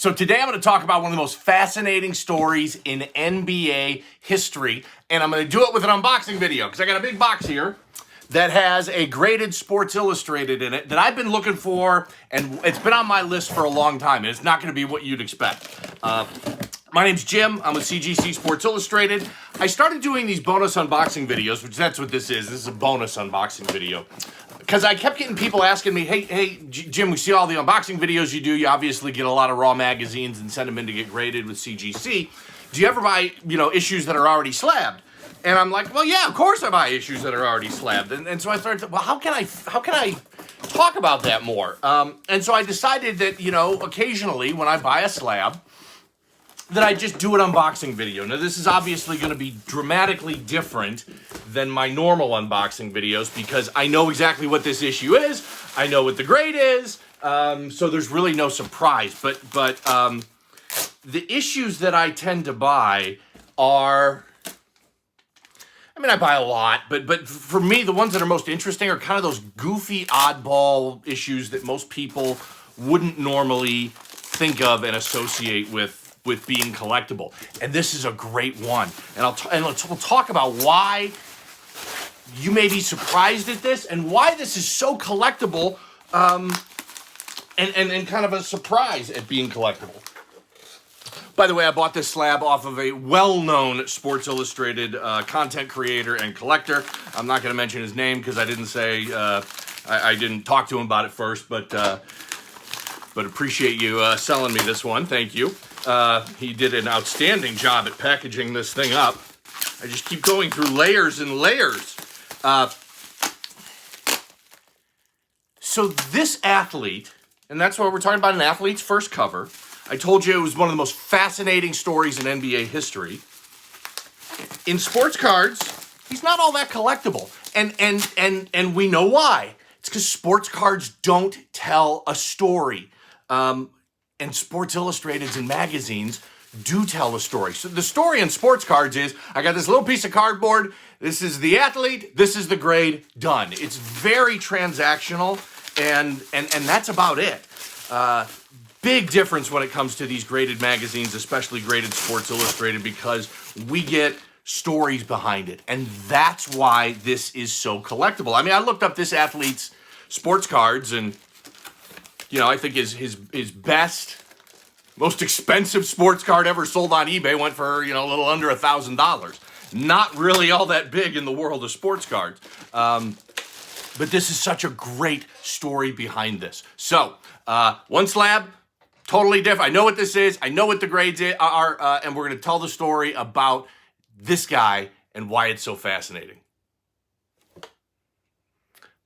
So today I'm going to talk about one of the most fascinating stories in NBA history, and I'm going to do it with an unboxing video because I got a big box here that has a graded Sports Illustrated in it that I've been looking for, and it's been on my list for a long time, and it's not going to be what you'd expect. My name's Jim. I'm with CGC Sports Illustrated. I started doing these bonus unboxing videos, which that's what this is. This is a bonus unboxing video. Because I kept getting people asking me, hey, Jim, we see all the unboxing videos you do. You obviously get a lot of raw magazines and send them in to get graded with CGC. Do you ever buy, issues that are already slabbed? And I'm like, well, yeah, of course I buy issues that are already slabbed. And so I started, well, how can I talk about that more? And so I decided that, occasionally when I buy a slab, that I just do an unboxing video. Now, this is obviously going to be dramatically different than my normal unboxing videos because I know exactly what this issue is. I know what the grade is, so there's really no surprise. But the issues that I tend to buy are, I buy a lot, but for me, the ones that are most interesting are kind of those goofy, oddball issues that most people wouldn't normally think of and associate with being collectible. And this is a great one. And we'll talk about why you may be surprised at this and why this is so collectible and kind of a surprise at being collectible. By the way, I bought this slab off of a well-known Sports Illustrated content creator and collector. I'm not going to mention his name because I didn't say, I didn't talk to him about it first, but appreciate you selling me this one. Thank you. He did an outstanding job at packaging this thing up. I just keep going through layers and layers. So this athlete, and that's why we're talking about an athlete's first cover. I told you it was one of the most fascinating stories in NBA history. In sports cards, he's not all that collectible. And we know why. It's because sports cards don't tell a story. And Sports Illustrateds and magazines do tell a story. So the story in sports cards is, I got this little piece of cardboard, this is the athlete, this is the grade, done. It's very transactional, and that's about it. Big difference when it comes to these graded magazines, especially graded Sports Illustrated, because we get stories behind it, and that's why this is so collectible. I looked up this athlete's sports cards, and I think his best, most expensive sports card ever sold on eBay went for, a little under $1,000. Not really all that big in the world of sports cards. But this is such a great story behind this. So, one slab, totally different. I know what this is. I know what the grades are. And we're going to tell the story about this guy and why it's so fascinating.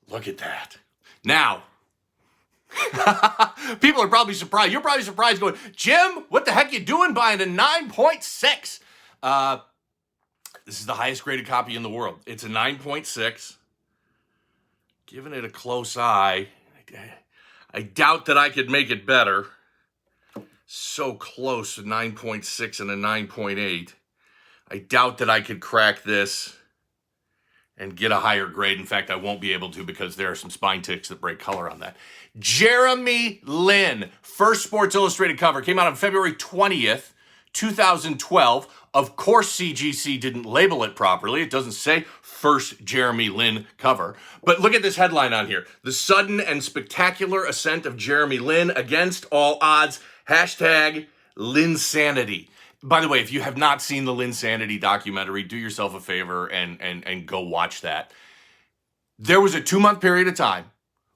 Look at that. Now, people are probably surprised. You're probably surprised going, Jim, what the heck you doing buying a 9.6? This is the highest graded copy in the world. It's a 9.6. Giving it a close eye. I doubt that I could make it better. So close to 9.6 and a 9.8. I doubt that I could crack this and get a higher grade. In fact, I won't be able to because there are some spine ticks that break color on that. Jeremy Lin, first Sports Illustrated cover, came out on February 20th, 2012. Of course, CGC didn't label it properly. It doesn't say first Jeremy Lin cover. But look at this headline on here. The sudden and spectacular ascent of Jeremy Lin against all odds. Hashtag Linsanity. By the way, if you have not seen the Linsanity documentary, do yourself a favor and go watch that. There was a 2-month period of time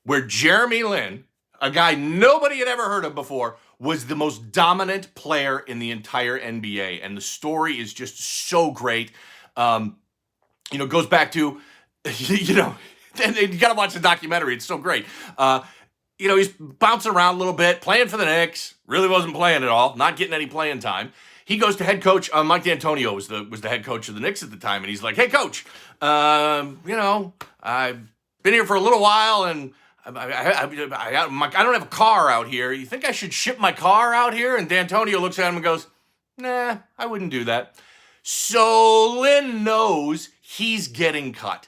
where Jeremy Lin, a guy nobody had ever heard of before, was the most dominant player in the entire NBA. And the story is just so great. Goes back to, and you got to watch the documentary. It's so great. He's bouncing around a little bit, playing for the Knicks. Really wasn't playing at all, not getting any playing time. He goes to head coach, Mike D'Antonio was the head coach of the Knicks at the time, and he's like, hey, coach, I've been here for a little while, and I don't have a car out here. You think I should ship my car out here? And D'Antonio looks at him and goes, nah, I wouldn't do that. So Lin knows he's getting cut.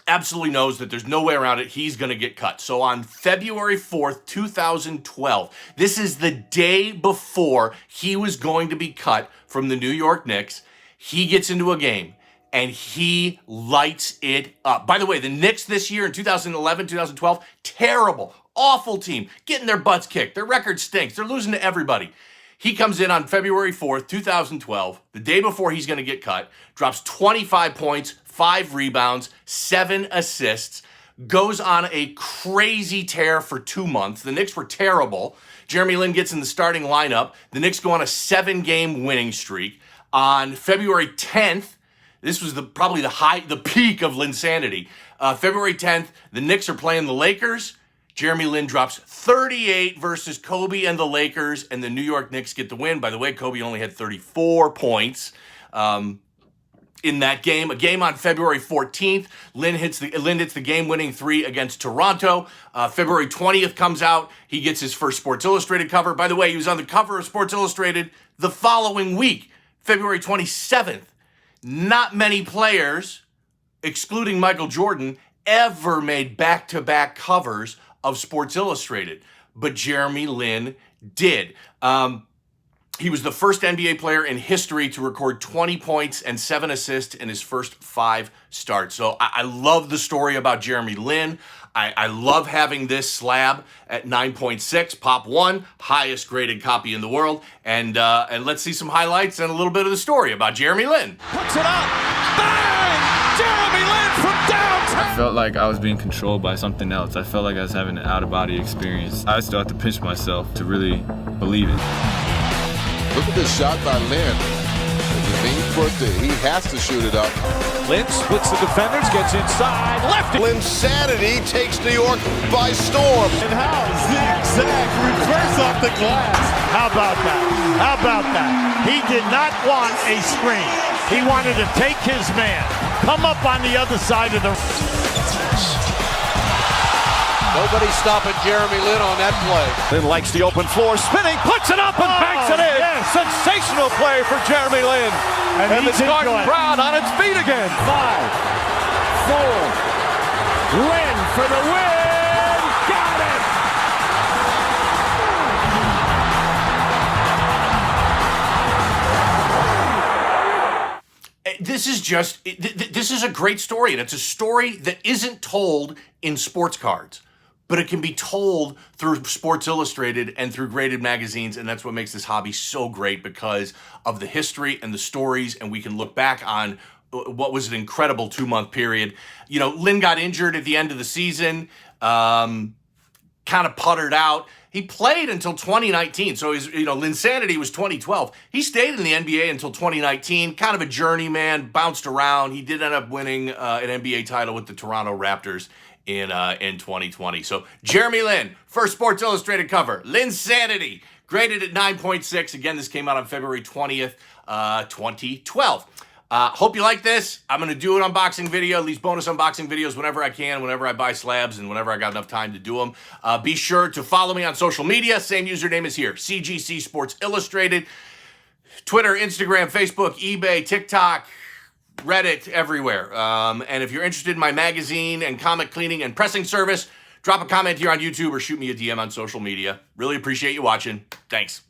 absolutely knows that there's no way around it. He's going to get cut. So on February 4th, 2012, this is the day before he was going to be cut from the New York Knicks. He gets into a game and he lights it up. By the way, the Knicks this year in 2011, 2012, terrible, awful team, getting their butts kicked. Their record stinks. They're losing to everybody. He comes in on February 4th, 2012, the day before he's going to get cut, drops 25 points, 5 rebounds, 7 assists, goes on a crazy tear for 2 months. The Knicks were terrible. Jeremy Lin gets in the starting lineup. The Knicks go on a 7-game winning streak. On February 10th, this was probably the peak of Linsanity. February 10th, the Knicks are playing the Lakers. Jeremy Lin drops 38 versus Kobe and the Lakers, and the New York Knicks get the win. By the way, Kobe only had 34 points in that game. A game on February 14th, Lin hits the game-winning 3 against Toronto. February 20th comes out. He gets his first Sports Illustrated cover. By the way, he was on the cover of Sports Illustrated the following week, February 27th. Not many players, excluding Michael Jordan, ever made back-to-back covers of Sports Illustrated, but Jeremy Lin did. He was the first NBA player in history to record 20 points and 7 assists in his first 5 starts. So I love the story about Jeremy Lin. I love having this slab at 9.6, Pop 1, highest graded copy in the world. And let's see some highlights and a little bit of the story about Jeremy Lin. Puts it up. Bang! Jeremy Lin from downtown. I felt like I was being controlled by something else. I felt like I was having an out-of-body experience. I still have to pinch myself to really believe it. Look at this shot by Lin. He has to shoot it up. Lin splits the defenders, gets inside, left. Linsanity takes New York by storm. And how zigzag reverse off the glass. How about that? How about that? He did not want a screen. He wanted to take his man, come up on the other side of the... Nobody stopping Jeremy Lin on that play. Lin likes the open floor, spinning, puts it up and banks it in. Yes. Sensational play for Jeremy Lin. And the Spartan crowd on its feet again. 5, 4, Lin for the win. Got it. This is a great story, and it's a story that isn't told in sports cards, but it can be told through Sports Illustrated and through graded magazines, and that's what makes this hobby so great because of the history and the stories, and we can look back on what was an incredible 2-month period. You know, Lin got injured at the end of the season, kind of puttered out. He played until 2019, so Linsanity was 2012. He stayed in the NBA until 2019, kind of a journeyman, bounced around. He did end up winning an NBA title with the Toronto Raptors in 2020. So Jeremy Lin, first Sports Illustrated cover, Linsanity, graded at 9.6. Again, this came out on February 20th, 2012. Hope you like this. I'm going to do an unboxing video, these bonus unboxing videos whenever I can, whenever I buy slabs and whenever I got enough time to do them. Be sure to follow me on social media. Same username is here, CGC Sports Illustrated. Twitter, Instagram, Facebook, eBay, TikTok, Reddit, everywhere. And if you're interested in my magazine and comic cleaning and pressing service, drop a comment here on YouTube or shoot me a DM on social media. Really appreciate you watching. Thanks.